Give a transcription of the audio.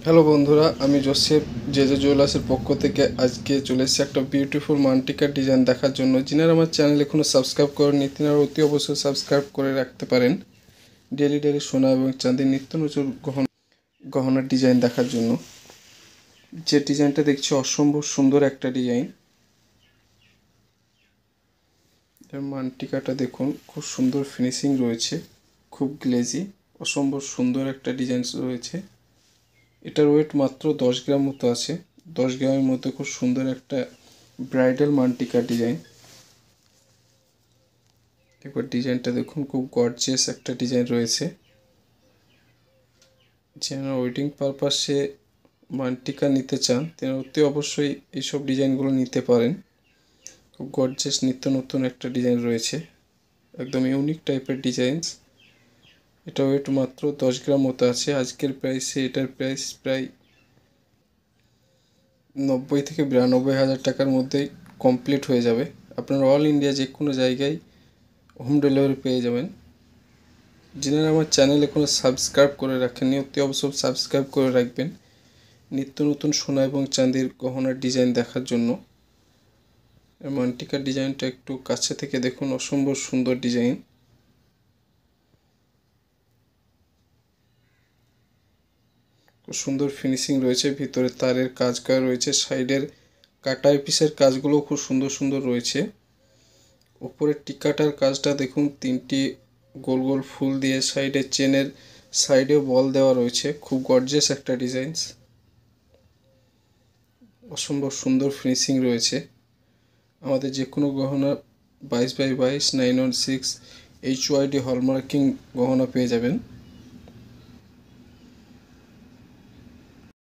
Hello বন্ধুরা, আমি Joseph JJ জুয়েলার্সের পক্ষ থেকে আজকে চলে এসেছি একটা বিউটিফুল মানটিকার ডিজাইন দেখার জন্য। যিনারা আমার চ্যানেল এখনও সাবস্ক্রাইব করেননি তিনারা অতি অবশ্যই সাবস্ক্রাইব করে রাখতে পারেন ডেলি ডেলি সোনা এবং চাঁদির নিত্য নতুন গহনার ডিজাইন দেখার জন্য। যে ডিজাইনটা দেখছি অসম্ভব সুন্দর একটা ডিজাইন। মানটিকাটা দেখুন, খুব সুন্দর ফিনিশিং রয়েছে, খুব গ্লেজি, অসম্ভব সুন্দর একটা ডিজাইন রয়েছে। এটার ওয়েট মাত্র 10 গ্রাম মতো আছে। 10 গ্রামের মধ্যে খুব সুন্দর একটা ব্রাইডাল মানটিকা ডিজাইন। একবার ডিজাইনটা দেখুন, খুব গর্জিয়াস একটা ডিজাইন রয়েছে। যেন ওয়েডিং পারপাসে মানটিকা নিতে চান তেনারা অতি অবশ্যই এইসব ডিজাইনগুলো নিতে পারেন। খুব গর্জিয়াস নিত্য নতুন একটা ডিজাইন রয়েছে, একদম ইউনিক টাইপের ডিজাইন। এটা ওয়েট মাত্র 10 গ্রাম মতো আছে। আজকের প্রাইসে এটার প্রাইস প্রায় 90 থেকে 92 হাজার টাকার মধ্যেই কমপ্লিট হয়ে যাবে। আপনারা অল ইন্ডিয়া যে কোনো জায়গায় হোম ডেলিভারি পেয়ে যাবেন। যিনারা আমার চ্যানেল এখনও সাবস্ক্রাইব করে রাখেননি অতি অবশ্যই সাবস্ক্রাইব করে রাখবেন নিত্য নতুন সোনা এবং চাঁদির গহনার ডিজাইন দেখার জন্য। মানটিকার ডিজাইনটা একটু কাছে থেকে দেখুন, অসম্ভব সুন্দর ডিজাইন। খুব সুন্দর ফিনিশিং রয়েছে, ভিতরে তারের কাজ করা রয়েছে, সাইডের কাটাই পিসের কাজগুলো খুব সুন্দর সুন্দর রয়েছে। উপরের টিকাটার কাজটা দেখুন, 3টি গোল গোল ফুল দিয়ে সাইডে চেনের সাইডেও বল দেওয়া রয়েছে। খুব গর্জিয়াস একটা ডিজাইন, অসম্ভব সুন্দর ফিনিশিং রয়েছে। আমাদের যে কোনো গহনা 22x22 916 HYD হলমার্কিং গহনা পেয়ে যাবেন।